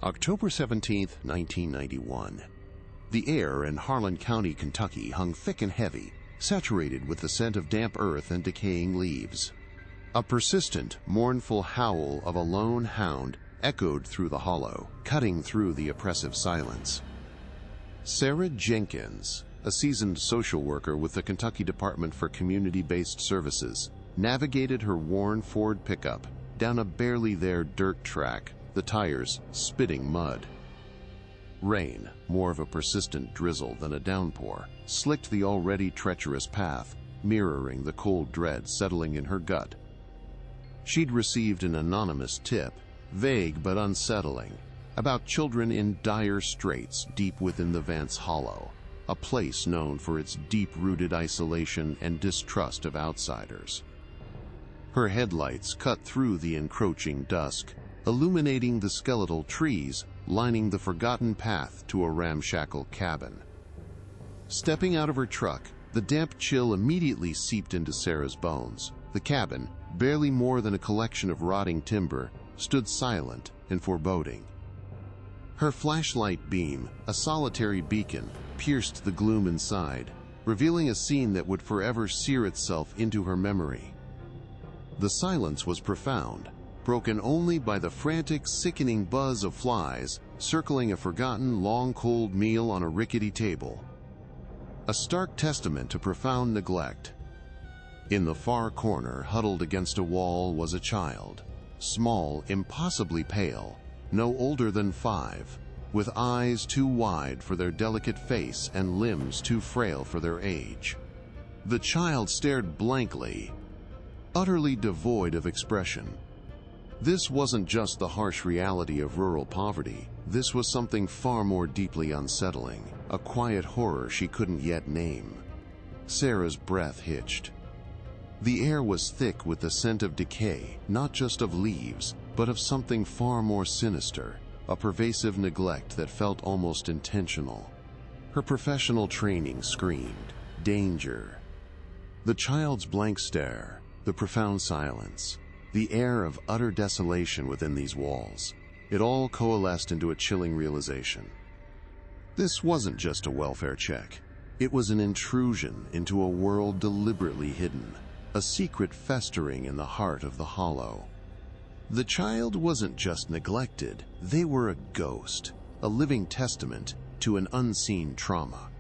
October 17, 1991. The air in Harlan County, Kentucky hung thick and heavy, saturated with the scent of damp earth and decaying leaves. A persistent, mournful howl of a lone hound echoed through the hollow, cutting through the oppressive silence. Sarah Jenkins, a seasoned social worker with the Kentucky Department for Community-Based Services, navigated her worn Ford pickup down a barely there dirt track, the tires spitting mud. Rain, more of a persistent drizzle than a downpour, slicked the already treacherous path, mirroring the cold dread settling in her gut. She'd received an anonymous tip, vague but unsettling, about children in dire straits deep within the Vance Hollow, a place known for its deep-rooted isolation and distrust of outsiders. Her headlights cut through the encroaching dusk, illuminating the skeletal trees lining the forgotten path to a ramshackle cabin. Stepping out of her truck, the damp chill immediately seeped into Sarah's bones. The cabin, barely more than a collection of rotting timber, stood silent and foreboding. Her flashlight beam, a solitary beacon, pierced the gloom inside, revealing a scene that would forever sear itself into her memory. The silence was profound, broken only by the frantic, sickening buzz of flies circling a forgotten, long-cold meal on a rickety table. A stark testament to profound neglect. In the far corner, huddled against a wall, was a child, small, impossibly pale, no older than 5, with eyes too wide for their delicate face and limbs too frail for their age. The child stared blankly, utterly devoid of expression. This wasn't just the harsh reality of rural poverty. This was something far more deeply unsettling, a quiet horror she couldn't yet name. Sarah's breath hitched. The air was thick with the scent of decay, not just of leaves, but of something far more sinister, a pervasive neglect that felt almost intentional. Her professional training screamed, danger. The child's blank stare, the profound silence, the air of utter desolation within these walls, it all coalesced into a chilling realization. This wasn't just a welfare check. It was an intrusion into a world deliberately hidden, a secret festering in the heart of the hollow. The child wasn't just neglected, they were a ghost, a living testament to an unseen trauma.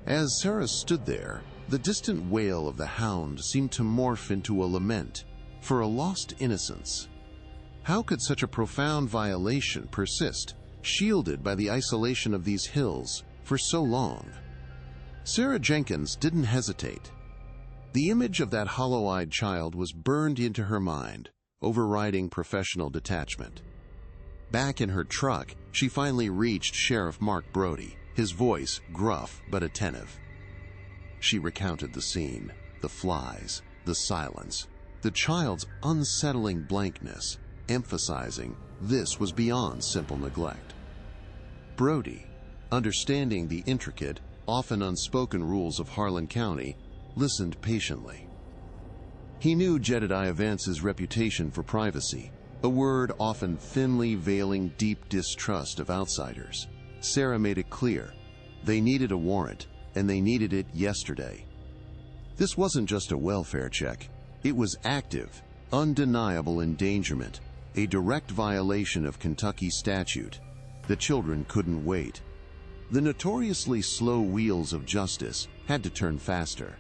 As Sarah stood there, the distant wail of the hound seemed to morph into a lament for a lost innocence. How could such a profound violation persist, shielded by the isolation of these hills, for so long? Sarah Jenkins didn't hesitate. The image of that hollow-eyed child was burned into her mind, overriding professional detachment. Back in her truck, she finally reached Sheriff Mark Brody, his voice gruff but attentive. She recounted the scene, the flies, the silence, the child's unsettling blankness, emphasizing this was beyond simple neglect. Brody, understanding the intricate, often unspoken rules of Harlan County, listened patiently. He knew Jedediah Vance's reputation for privacy, a word often thinly veiling deep distrust of outsiders. Sarah made it clear. They needed a warrant, and they needed it yesterday. This wasn't just a welfare check. It was active, undeniable endangerment, a direct violation of Kentucky statute. The children couldn't wait. The notoriously slow wheels of justice had to turn faster.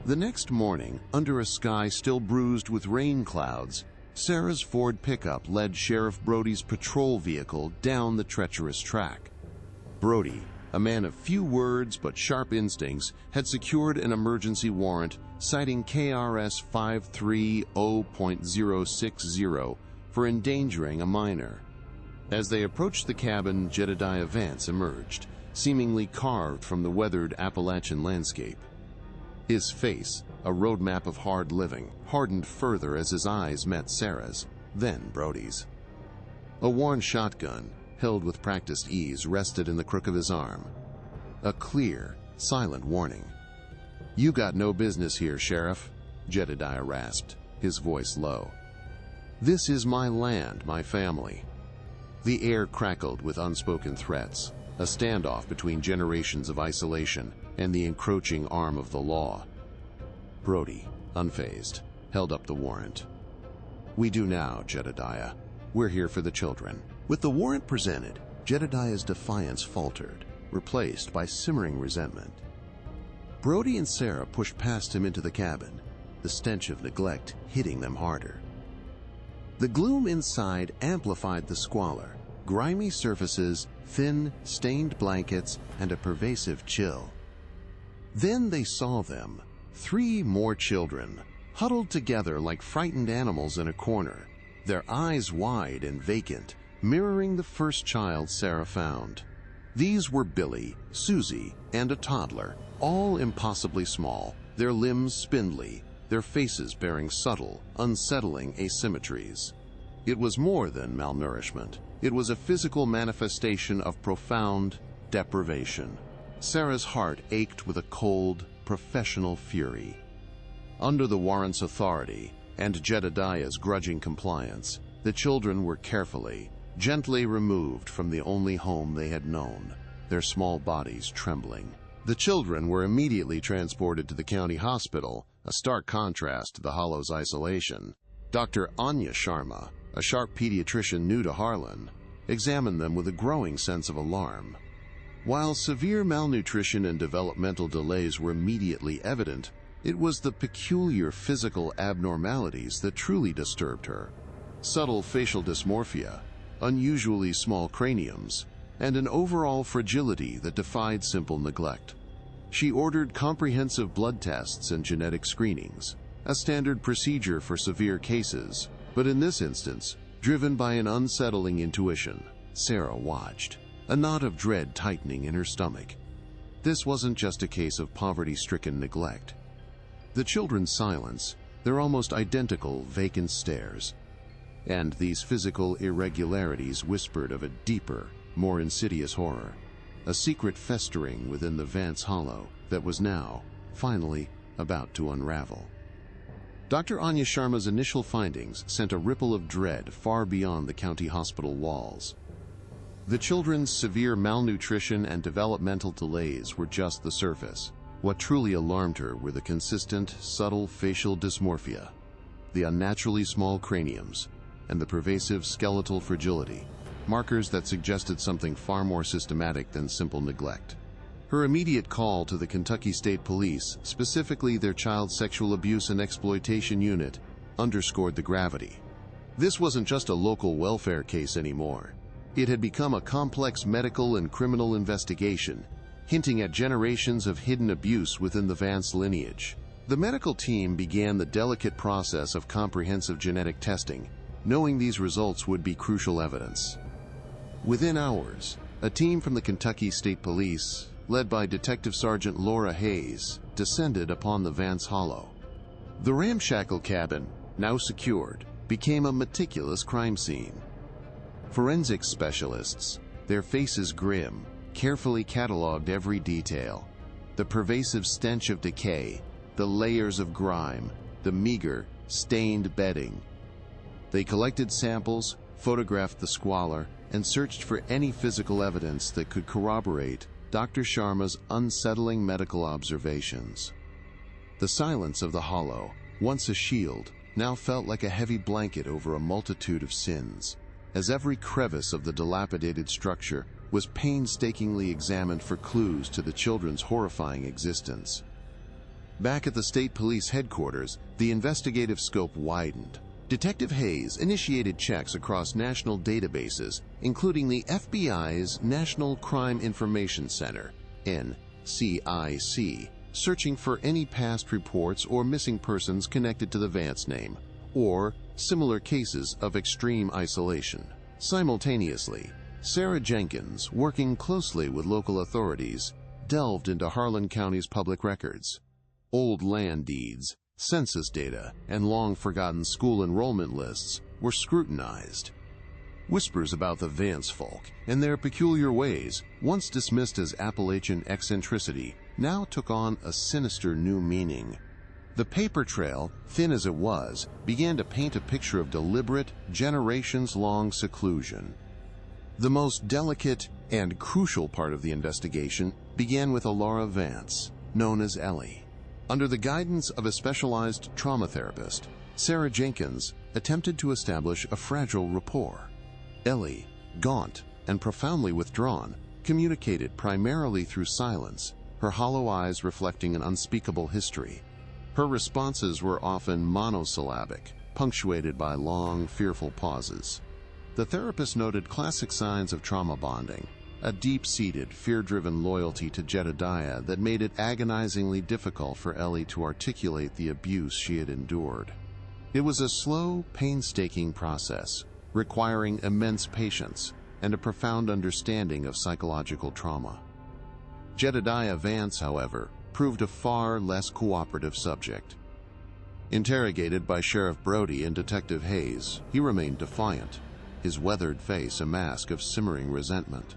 The next morning, under a sky still bruised with rain clouds, Sarah's Ford pickup led Sheriff Brody's patrol vehicle down the treacherous track. Brody, a man of few words but sharp instincts, had secured an emergency warrant citing KRS 530.060 for endangering a minor. As they approached the cabin, Jedediah Vance emerged, seemingly carved from the weathered Appalachian landscape. His face, a roadmap of hard living, hardened further as his eyes met Sarah's, then Brody's. A worn shotgun, held with practiced ease, rested in the crook of his arm. A clear, silent warning. "You got no business here, Sheriff," Jedediah rasped, his voice low. "This is my land, my family." The air crackled with unspoken threats, a standoff between generations of isolation and the encroaching arm of the law. Brody, unfazed, held up the warrant. "We do now, Jedediah. We're here for the children." With the warrant presented, Jedediah's defiance faltered, replaced by simmering resentment. Brody and Sarah pushed past him into the cabin, the stench of neglect hitting them harder. The gloom inside amplified the squalor: grimy surfaces, thin, stained blankets, and a pervasive chill. Then they saw them, 3 more children, huddled together like frightened animals in a corner, their eyes wide and vacant, mirroring the first child Sarah found. These were Billy, Susie, and a toddler, all impossibly small, their limbs spindly, their faces bearing subtle, unsettling asymmetries. It was more than malnourishment. It was a physical manifestation of profound deprivation. Sarah's heart ached with a cold, professional fury. Under the warrant's authority and Jedediah's grudging compliance, the children were carefully, gently removed from the only home they had known, their small bodies trembling. The children were immediately transported to the county hospital, a stark contrast to the Hollow's isolation. Dr. Anya Sharma, a sharp pediatrician new to Harlan, examined them with a growing sense of alarm. While severe malnutrition and developmental delays were immediately evident, it was the peculiar physical abnormalities that truly disturbed her. Subtle facial dysmorphia, unusually small craniums, and an overall fragility that defied simple neglect. She ordered comprehensive blood tests and genetic screenings, a standard procedure for severe cases, but in this instance, driven by an unsettling intuition. Sarah watched, a knot of dread tightening in her stomach. This wasn't just a case of poverty-stricken neglect. The children's silence, their almost identical vacant stares, and these physical irregularities whispered of a deeper, more insidious horror, a secret festering within the Vance Hollow that was now, finally, about to unravel. Dr. Anya Sharma's initial findings sent a ripple of dread far beyond the county hospital walls. The children's severe malnutrition and developmental delays were just the surface. What truly alarmed her were the consistent, subtle facial dysmorphia, the unnaturally small craniums, and the pervasive skeletal fragility, markers that suggested something far more systematic than simple neglect. Her immediate call to the Kentucky State Police, specifically their Child Sexual Abuse and Exploitation Unit, underscored the gravity. This wasn't just a local welfare case anymore. It had become a complex medical and criminal investigation, hinting at generations of hidden abuse within the Vance lineage. The medical team began the delicate process of comprehensive genetic testing, knowing these results would be crucial evidence. Within hours, a team from the Kentucky State Police, led by Detective Sergeant Laura Hayes, descended upon the Vance Hollow. The ramshackle cabin, now secured, became a meticulous crime scene. Forensics specialists, their faces grim, carefully cataloged every detail: the pervasive stench of decay, the layers of grime, the meager, stained bedding. They collected samples, photographed the squalor, and searched for any physical evidence that could corroborate Dr. Sharma's unsettling medical observations. The silence of the hollow, once a shield, now felt like a heavy blanket over a multitude of sins, as every crevice of the dilapidated structure was painstakingly examined for clues to the children's horrifying existence. Back at the state police headquarters, the investigative scope widened. Detective Hayes initiated checks across national databases, including the FBI's National Crime Information Center, NCIC, searching for any past reports or missing persons connected to the Vance name, or similar cases of extreme isolation. Simultaneously, Sarah Jenkins, working closely with local authorities, delved into Harlan County's public records. Old land deeds, census data, and long-forgotten school enrollment lists were scrutinized. Whispers about the Vance folk and their peculiar ways, once dismissed as Appalachian eccentricity, now took on a sinister new meaning. The paper trail, thin as it was, began to paint a picture of deliberate, generations-long seclusion. The most delicate and crucial part of the investigation began with Alara Vance, known as Ellie. Under the guidance of a specialized trauma therapist, Sarah Jenkins attempted to establish a fragile rapport. Ellie, gaunt and profoundly withdrawn, communicated primarily through silence, her hollow eyes reflecting an unspeakable history. Her responses were often monosyllabic, punctuated by long, fearful pauses. The therapist noted classic signs of trauma bonding, a deep-seated, fear-driven loyalty to Jedediah that made it agonizingly difficult for Ellie to articulate the abuse she had endured. It was a slow, painstaking process, requiring immense patience and a profound understanding of psychological trauma. Jedediah Vance, however, proved a far less cooperative subject. Interrogated by Sheriff Brody and Detective Hayes, he remained defiant, his weathered face a mask of simmering resentment.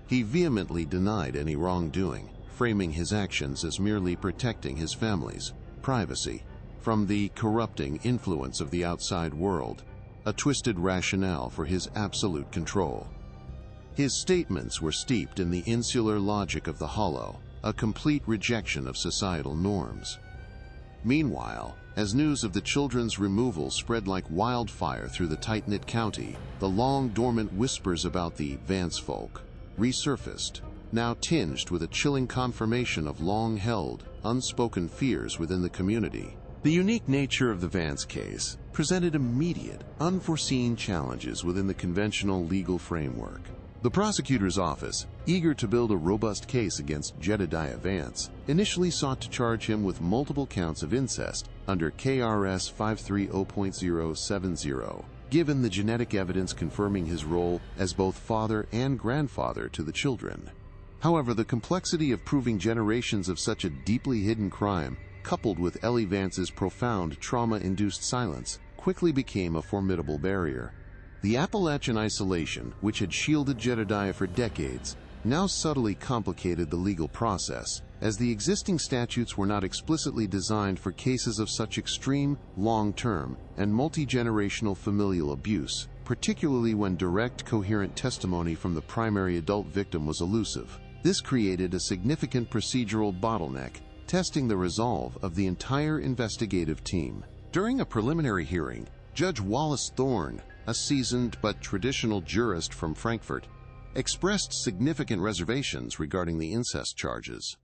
He vehemently denied any wrongdoing, framing his actions as merely protecting his family's privacy from the corrupting influence of the outside world, a twisted rationale for his absolute control. His statements were steeped in the insular logic of the hollow, a complete rejection of societal norms. Meanwhile, as news of the children's removal spread like wildfire through the tight-knit county, the long-dormant whispers about the Vance folk resurfaced, now tinged with a chilling confirmation of long-held, unspoken fears within the community. The unique nature of the Vance case presented immediate, unforeseen challenges within the conventional legal framework. The prosecutor's office, eager to build a robust case against Jedediah Vance, initially sought to charge him with multiple counts of incest under KRS 530.070, given the genetic evidence confirming his role as both father and grandfather to the children. However, the complexity of proving generations of such a deeply hidden crime, coupled with Ellie Vance's profound trauma-induced silence, quickly became a formidable barrier. The Appalachian isolation, which had shielded Jedediah for decades, now subtly complicated the legal process, as the existing statutes were not explicitly designed for cases of such extreme, long-term, and multi-generational familial abuse, particularly when direct, coherent testimony from the primary adult victim was elusive. This created a significant procedural bottleneck, testing the resolve of the entire investigative team. During a preliminary hearing, Judge Wallace Thorne, a seasoned but traditional jurist from Frankfurt, expressed significant reservations regarding the incest charges.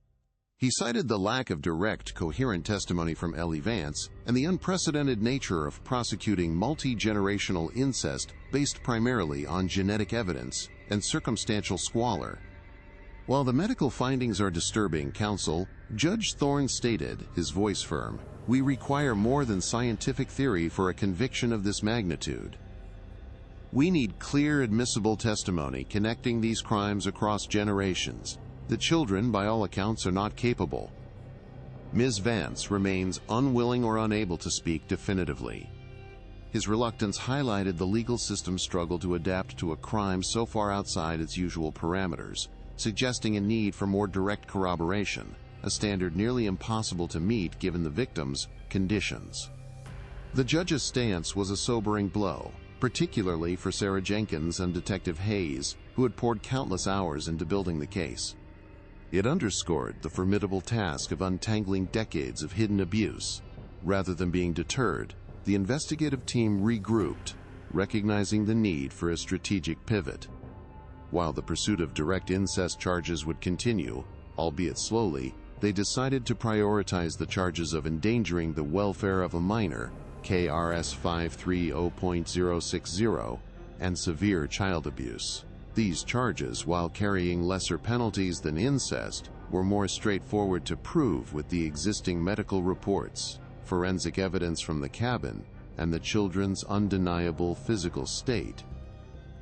He cited the lack of direct, coherent testimony from Ellie Vance and the unprecedented nature of prosecuting multi-generational incest based primarily on genetic evidence and circumstantial squalor. While the medical findings are disturbing, counsel, Judge Thorne stated, his voice firm, "We require more than scientific theory for a conviction of this magnitude. We need clear, admissible testimony connecting these crimes across generations. The children, by all accounts, are not capable." Ms. Vance remains unwilling or unable to speak definitively. His reluctance highlighted the legal system's struggle to adapt to a crime so far outside its usual parameters, suggesting a need for more direct corroboration, a standard nearly impossible to meet given the victim's conditions. The judge's stance was a sobering blow, particularly for Sarah Jenkins and Detective Hayes, who had poured countless hours into building the case. It underscored the formidable task of untangling decades of hidden abuse. Rather than being deterred, the investigative team regrouped, recognizing the need for a strategic pivot. While the pursuit of direct incest charges would continue, albeit slowly, they decided to prioritize the charges of endangering the welfare of a minor, KRS 530.060, and severe child abuse. These charges, while carrying lesser penalties than incest, were more straightforward to prove with the existing medical reports, forensic evidence from the cabin, and the children's undeniable physical state.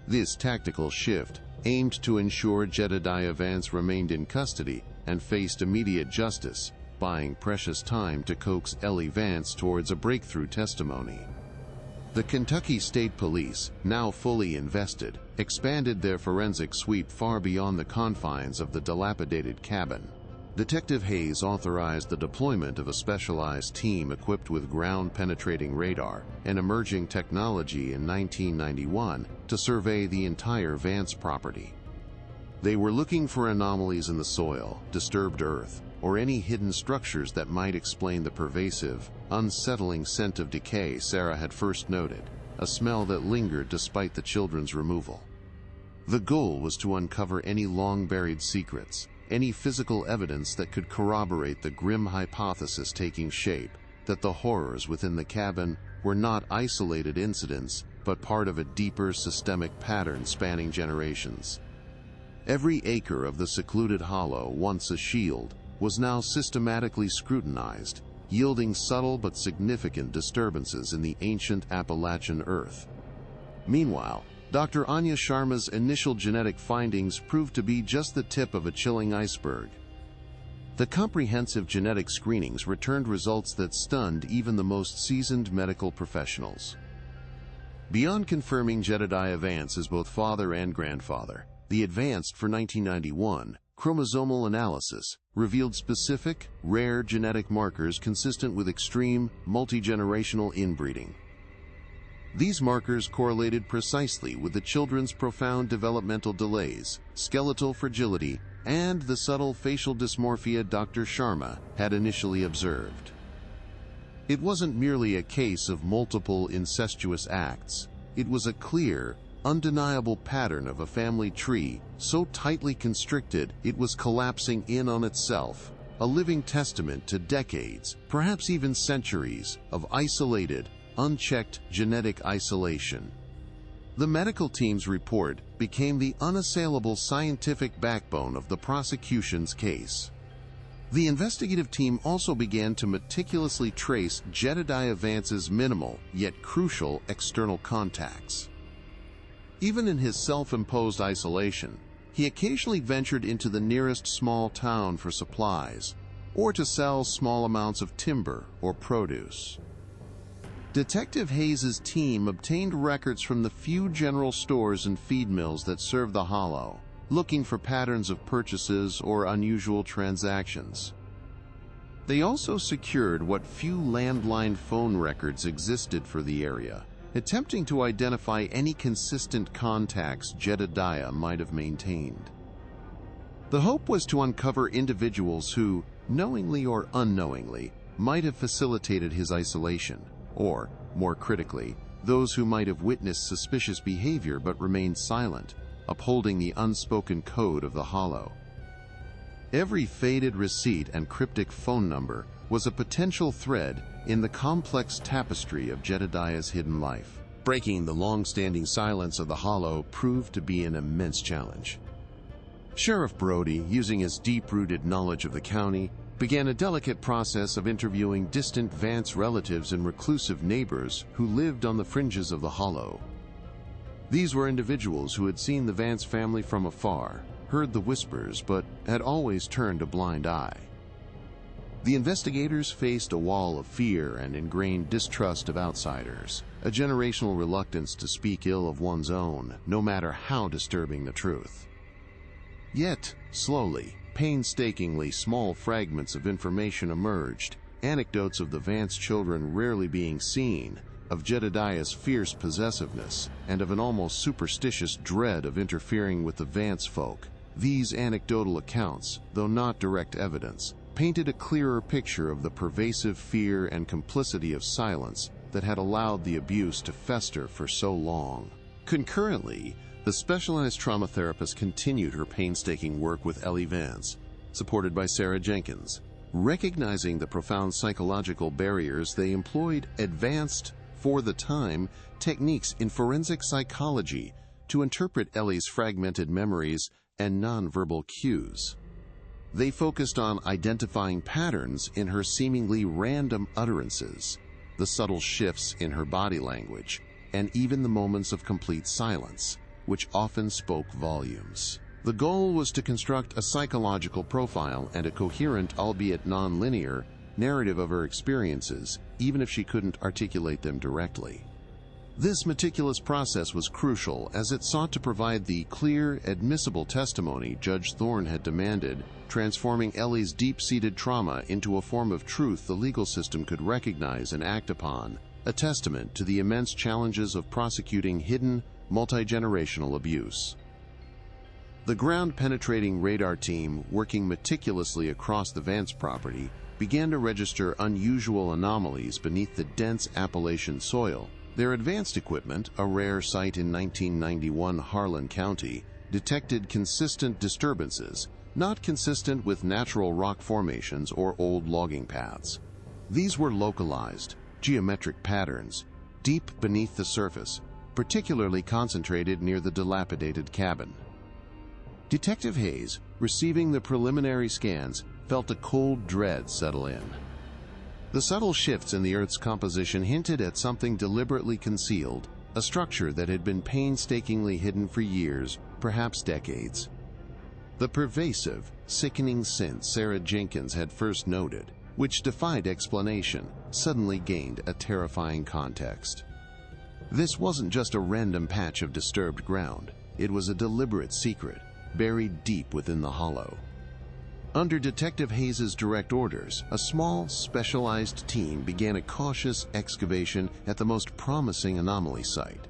This tactical shift aimed to ensure Jedediah Vance remained in custody and faced immediate justice, buying precious time to coax Ellie Vance towards a breakthrough testimony. The Kentucky State Police, now fully invested, expanded their forensic sweep far beyond the confines of the dilapidated cabin. Detective Hayes authorized the deployment of a specialized team equipped with ground-penetrating radar and emerging technology in 1991 to survey the entire Vance property. They were looking for anomalies in the soil, disturbed earth, or any hidden structures that might explain the pervasive, unsettling scent of decay Sarah had first noted, a smell that lingered despite the children's removal. The goal was to uncover any long-buried secrets, any physical evidence that could corroborate the grim hypothesis taking shape that the horrors within the cabin were not isolated incidents but part of a deeper systemic pattern spanning generations. Every acre of the secluded hollow, once a shield, was now systematically scrutinized, yielding subtle but significant disturbances in the ancient Appalachian earth. Meanwhile, Dr. Anya Sharma's initial genetic findings proved to be just the tip of a chilling iceberg. The comprehensive genetic screenings returned results that stunned even the most seasoned medical professionals. Beyond confirming Jedediah Vance as both father and grandfather, the advanced for 1991 chromosomal analysis revealed specific, rare genetic markers consistent with extreme, multi-generational inbreeding. These markers correlated precisely with the children's profound developmental delays, skeletal fragility, and the subtle facial dysmorphia Dr. Sharma had initially observed. It wasn't merely a case of multiple incestuous acts. It was a clear, undeniable pattern of a family tree so tightly constricted it was collapsing in on itself, a living testament to decades, perhaps even centuries, of isolated, unchecked genetic isolation. The medical team's report became the unassailable scientific backbone of the prosecution's case. The investigative team also began to meticulously trace Jedediah Vance's minimal, yet crucial, external contacts. Even in his self-imposed isolation, he occasionally ventured into the nearest small town for supplies, or to sell small amounts of timber or produce. Detective Hayes's team obtained records from the few general stores and feed mills that served the hollow, looking for patterns of purchases or unusual transactions. They also secured what few landline phone records existed for the area, attempting to identify any consistent contacts Jedediah might have maintained. The hope was to uncover individuals who, knowingly or unknowingly, might have facilitated his isolation, or, more critically, those who might have witnessed suspicious behavior but remained silent, upholding the unspoken code of the hollow. Every faded receipt and cryptic phone number was a potential thread in the complex tapestry of Jedediah's hidden life. Breaking the long-standing silence of the hollow proved to be an immense challenge. Sheriff Brody, using his deep-rooted knowledge of the county, began a delicate process of interviewing distant Vance relatives and reclusive neighbors who lived on the fringes of the hollow. These were individuals who had seen the Vance family from afar, heard the whispers, but had always turned a blind eye. The investigators faced a wall of fear and ingrained distrust of outsiders, a generational reluctance to speak ill of one's own, no matter how disturbing the truth. Yet, slowly, painstakingly small fragments of information emerged, anecdotes of the Vance children rarely being seen, of Jedediah's fierce possessiveness, and of an almost superstitious dread of interfering with the Vance folk. These anecdotal accounts, though not direct evidence, painted a clearer picture of the pervasive fear and complicity of silence that had allowed the abuse to fester for so long. Concurrently, the specialized trauma therapist continued her painstaking work with Ellie Vance, supported by Sarah Jenkins. Recognizing the profound psychological barriers, they employed advanced, for the time, techniques in forensic psychology to interpret Ellie's fragmented memories and nonverbal cues. They focused on identifying patterns in her seemingly random utterances, the subtle shifts in her body language, and even the moments of complete silence, which often spoke volumes. The goal was to construct a psychological profile and a coherent, albeit non-linear, narrative of her experiences, even if she couldn't articulate them directly. This meticulous process was crucial as it sought to provide the clear, admissible testimony Judge Thorne had demanded, transforming Ellie's deep-seated trauma into a form of truth the legal system could recognize and act upon, a testament to the immense challenges of prosecuting hidden, multi-generational abuse. The ground-penetrating radar team, working meticulously across the Vance property, began to register unusual anomalies beneath the dense Appalachian soil. Their advanced equipment, a rare sight in 1991 Harlan County, detected consistent disturbances, not consistent with natural rock formations or old logging paths. These were localized, geometric patterns, deep beneath the surface, particularly concentrated near the dilapidated cabin. Detective Hayes, receiving the preliminary scans, felt a cold dread settle in. The subtle shifts in the Earth's composition hinted at something deliberately concealed, a structure that had been painstakingly hidden for years, perhaps decades. The pervasive, sickening scent Sarah Jenkins had first noted, which defied explanation, suddenly gained a terrifying context. This wasn't just a random patch of disturbed ground. It was a deliberate secret, buried deep within the hollow. Under Detective Hayes's direct orders, a small, specialized team began a cautious excavation at the most promising anomaly site.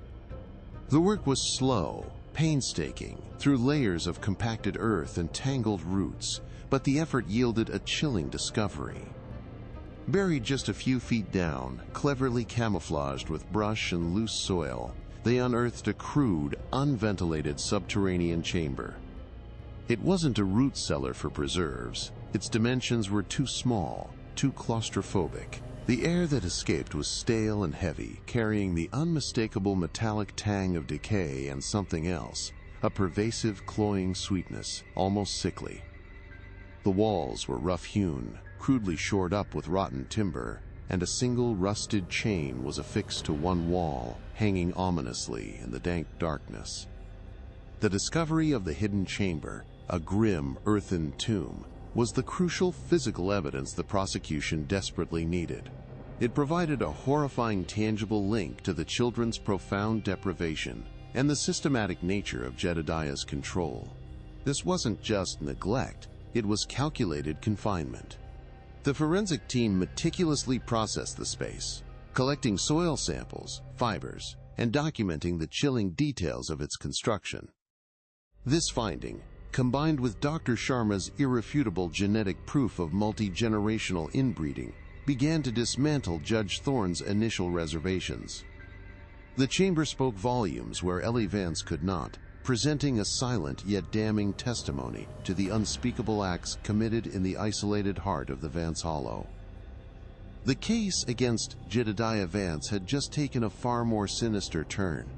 The work was slow, painstaking, through layers of compacted earth and tangled roots, but the effort yielded a chilling discovery. Buried just a few feet down, cleverly camouflaged with brush and loose soil, they unearthed a crude, unventilated subterranean chamber. It wasn't a root cellar for preserves. Its dimensions were too small, too claustrophobic. The air that escaped was stale and heavy, carrying the unmistakable metallic tang of decay and something else, a pervasive, cloying sweetness, almost sickly. The walls were rough-hewn, crudely shored up with rotten timber, and a single rusted chain was affixed to one wall, hanging ominously in the dank darkness. The discovery of the hidden chamber, a grim earthen tomb, was the crucial physical evidence the prosecution desperately needed. It provided a horrifying tangible link to the children's profound deprivation and the systematic nature of Jedediah's control. This wasn't just neglect, it was calculated confinement. The forensic team meticulously processed the space, collecting soil samples, fibers, and documenting the chilling details of its construction. This finding, combined with Dr. Sharma's irrefutable genetic proof of multi-generational inbreeding, began to dismantle Judge Thorne's initial reservations. The chamber spoke volumes where Ellie Vance could not, presenting a silent yet damning testimony to the unspeakable acts committed in the isolated heart of the Vance Hollow. The case against Jedediah Vance had just taken a far more sinister turn.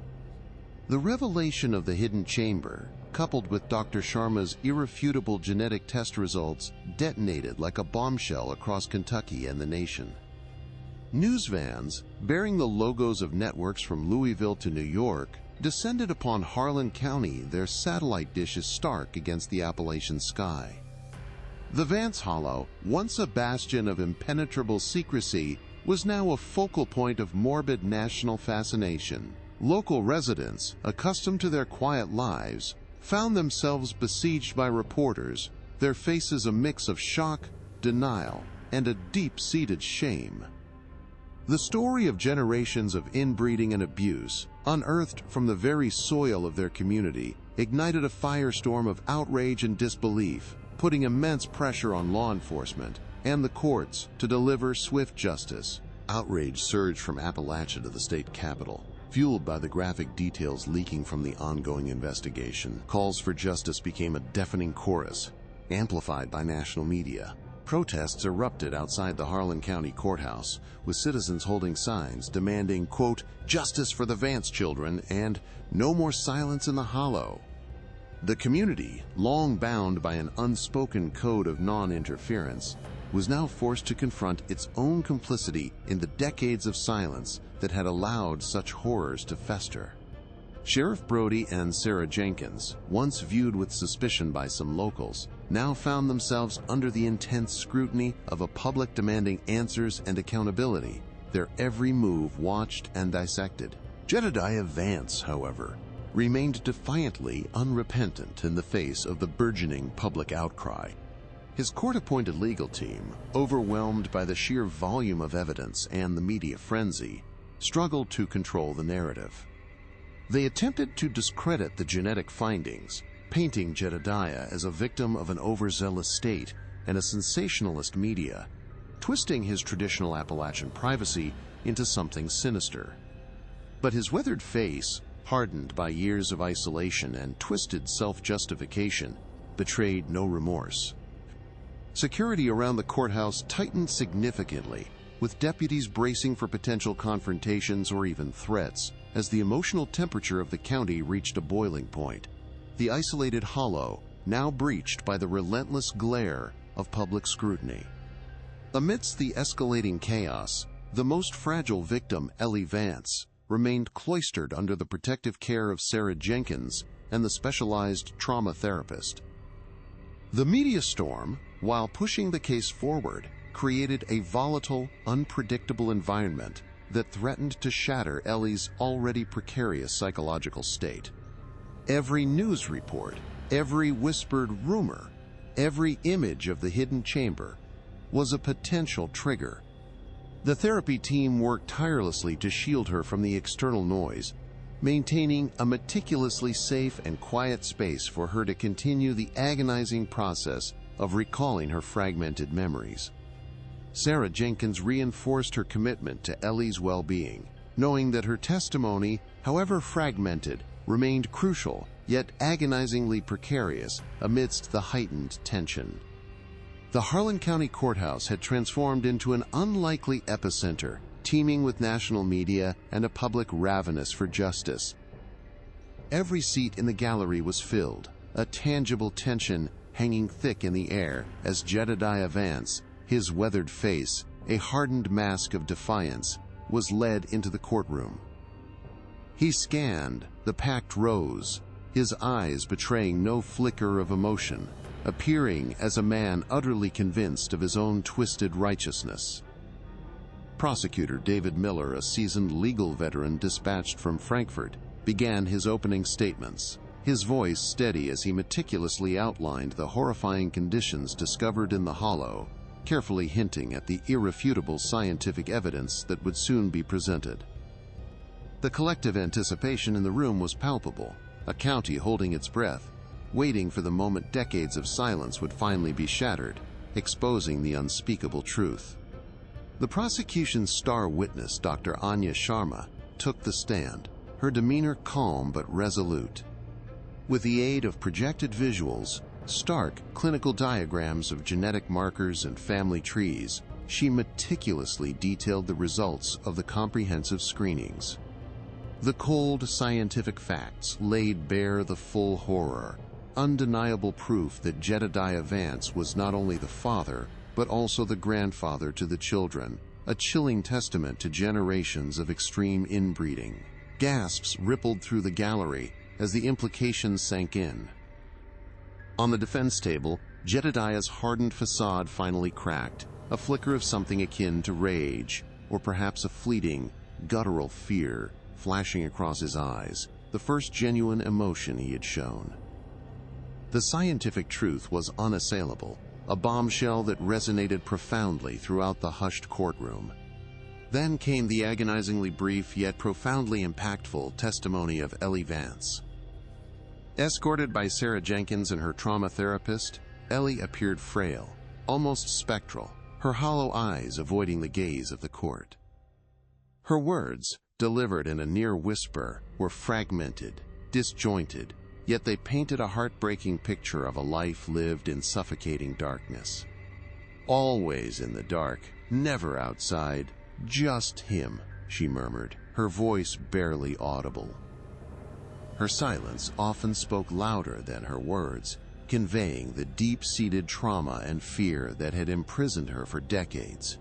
The revelation of the hidden chamber, coupled with Dr. Sharma's irrefutable genetic test results, detonated like a bombshell across Kentucky and the nation. News vans, bearing the logos of networks from Louisville to New York, descended upon Harlan County, their satellite dishes stark against the Appalachian sky. The Vance Hollow, once a bastion of impenetrable secrecy, was now a focal point of morbid national fascination. Local residents, accustomed to their quiet lives, found themselves besieged by reporters, their faces a mix of shock, denial, and a deep-seated shame. The story of generations of inbreeding and abuse, unearthed from the very soil of their community, ignited a firestorm of outrage and disbelief, putting immense pressure on law enforcement and the courts to deliver swift justice. Outrage surged from Appalachia to the state capitol. Fueled by the graphic details leaking from the ongoing investigation, calls for justice became a deafening chorus, amplified by national media. Protests erupted outside the Harlan County Courthouse, with citizens holding signs demanding, quote, "Justice for the Vance children" and "No more silence in the hollow." The community, long bound by an unspoken code of non-interference, was now forced to confront its own complicity in the decades of silence that had allowed such horrors to fester. Sheriff Brody and Sarah Jenkins, once viewed with suspicion by some locals, now found themselves under the intense scrutiny of a public demanding answers and accountability, their every move watched and dissected. Jedediah Vance, however, remained defiantly unrepentant in the face of the burgeoning public outcry. His court-appointed legal team, overwhelmed by the sheer volume of evidence and the media frenzy, struggled to control the narrative. They attempted to discredit the genetic findings, painting Jedediah as a victim of an overzealous state and a sensationalist media, twisting his traditional Appalachian privacy into something sinister. But his weathered face, hardened by years of isolation and twisted self-justification, betrayed no remorse. Security around the courthouse tightened significantly, with deputies bracing for potential confrontations or even threats as the emotional temperature of the county reached a boiling point. The isolated hollow now breached by the relentless glare of public scrutiny. Amidst the escalating chaos, the most fragile victim, Ellie Vance, remained cloistered under the protective care of Sarah Jenkins and the specialized trauma therapist. The media storm, while pushing the case forward, created a volatile, unpredictable environment that threatened to shatter Ellie's already precarious psychological state. Every news report, every whispered rumor, every image of the hidden chamber was a potential trigger. The therapy team worked tirelessly to shield her from the external noise, maintaining a meticulously safe and quiet space for her to continue the agonizing process of recalling her fragmented memories. Sarah Jenkins reinforced her commitment to Ellie's well-being, knowing that her testimony, however fragmented, remained crucial yet agonizingly precarious amidst the heightened tension. The Harlan County Courthouse had transformed into an unlikely epicenter, teeming with national media and a public ravenous for justice. Every seat in the gallery was filled, a tangible tension hanging thick in the air as Jedediah Vance, his weathered face, a hardened mask of defiance, was led into the courtroom. He scanned the packed rows, his eyes betraying no flicker of emotion, appearing as a man utterly convinced of his own twisted righteousness. Prosecutor David Miller, a seasoned legal veteran dispatched from Frankfurt, began his opening statements, his voice steady as he meticulously outlined the horrifying conditions discovered in the hollow, carefully hinting at the irrefutable scientific evidence that would soon be presented. The collective anticipation in the room was palpable, a county holding its breath, waiting for the moment decades of silence would finally be shattered, exposing the unspeakable truth. The prosecution's star witness, Dr. Anya Sharma, took the stand, her demeanor calm but resolute. With the aid of projected visuals, stark clinical diagrams of genetic markers and family trees, she meticulously detailed the results of the comprehensive screenings. The cold scientific facts laid bare the full horror, undeniable proof that Jedediah Vance was not only the father, but also the grandfather to the children, a chilling testament to generations of extreme inbreeding. Gasps rippled through the gallery as the implications sank in. On the defense table, Jedediah's hardened facade finally cracked, a flicker of something akin to rage, or perhaps a fleeting, guttural fear flashing across his eyes, the first genuine emotion he had shown. The scientific truth was unassailable, a bombshell that resonated profoundly throughout the hushed courtroom. Then came the agonizingly brief yet profoundly impactful testimony of Ellie Vance. Escorted by Sarah Jenkins and her trauma therapist, Ellie appeared frail, almost spectral, her hollow eyes avoiding the gaze of the court. Her words, delivered in a near whisper, were fragmented, disjointed, yet they painted a heartbreaking picture of a life lived in suffocating darkness. Always in the dark, never outside, just him, she murmured, her voice barely audible. Her silence often spoke louder than her words, conveying the deep-seated trauma and fear that had imprisoned her for decades.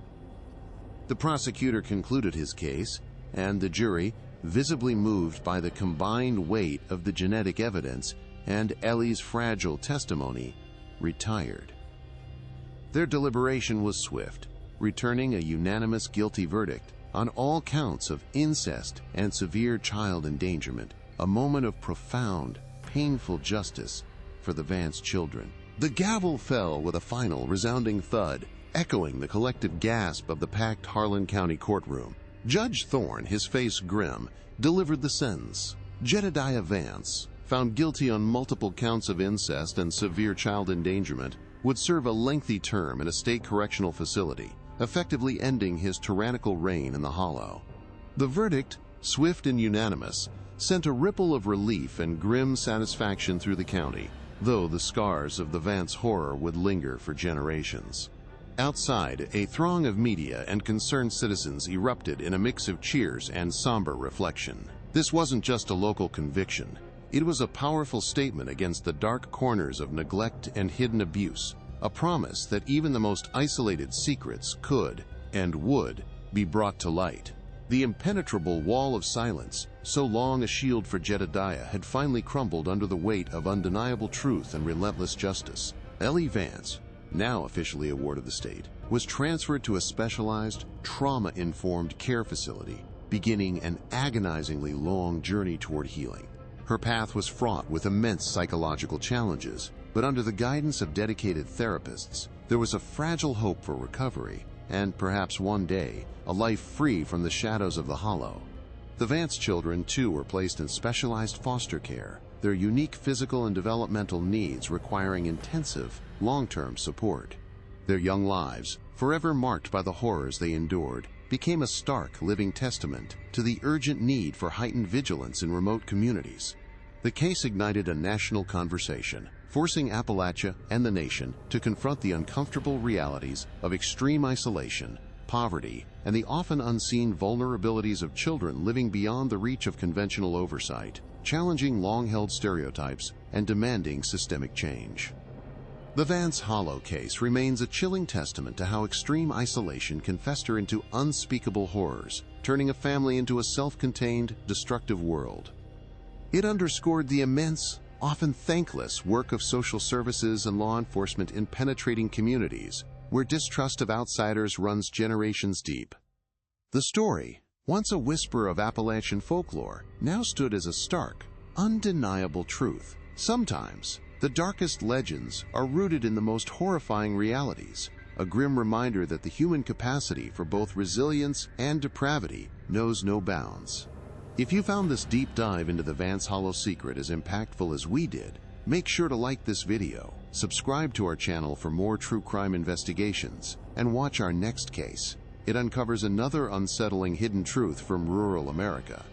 The prosecutor concluded his case, and the jury, visibly moved by the combined weight of the genetic evidence and Ellie's fragile testimony, retired. Their deliberation was swift, returning a unanimous guilty verdict, on all counts of incest and severe child endangerment, a moment of profound, painful justice for the Vance children. The gavel fell with a final resounding thud, echoing the collective gasp of the packed Harlan County courtroom. Judge Thorne, his face grim, delivered the sentence. Jedediah Vance, found guilty on multiple counts of incest and severe child endangerment, would serve a lengthy term in a state correctional facility, effectively ending his tyrannical reign in the Hollow. The verdict, swift and unanimous, sent a ripple of relief and grim satisfaction through the county, though the scars of the Vance horror would linger for generations. Outside, a throng of media and concerned citizens erupted in a mix of cheers and somber reflection. This wasn't just a local conviction. It was a powerful statement against the dark corners of neglect and hidden abuse, a promise that even the most isolated secrets could, and would, be brought to light. The impenetrable wall of silence, so long a shield for Jedediah, had finally crumbled under the weight of undeniable truth and relentless justice. Ellie Vance, now officially a ward of the state, was transferred to a specialized, trauma-informed care facility, beginning an agonizingly long journey toward healing. Her path was fraught with immense psychological challenges, but under the guidance of dedicated therapists, there was a fragile hope for recovery and, perhaps one day, a life free from the shadows of the Hollow. The Vance children, too, were placed in specialized foster care, their unique physical and developmental needs requiring intensive, long-term support. Their young lives, forever marked by the horrors they endured, became a stark, living testament to the urgent need for heightened vigilance in remote communities. The case ignited a national conversation, forcing Appalachia and the nation to confront the uncomfortable realities of extreme isolation, poverty, and the often unseen vulnerabilities of children living beyond the reach of conventional oversight, challenging long-held stereotypes and demanding systemic change. The Vance Hollow case remains a chilling testament to how extreme isolation can fester into unspeakable horrors, turning a family into a self-contained, destructive world. It underscored the immense, often thankless work of social services and law enforcement in penetrating communities, where distrust of outsiders runs generations deep. The story, once a whisper of Appalachian folklore, now stood as a stark, undeniable truth. Sometimes, the darkest legends are rooted in the most horrifying realities, a grim reminder that the human capacity for both resilience and depravity knows no bounds. If you found this deep dive into the Vance Hollow secret as impactful as we did, make sure to like this video, subscribe to our channel for more true crime investigations, and watch our next case. It uncovers another unsettling hidden truth from rural America.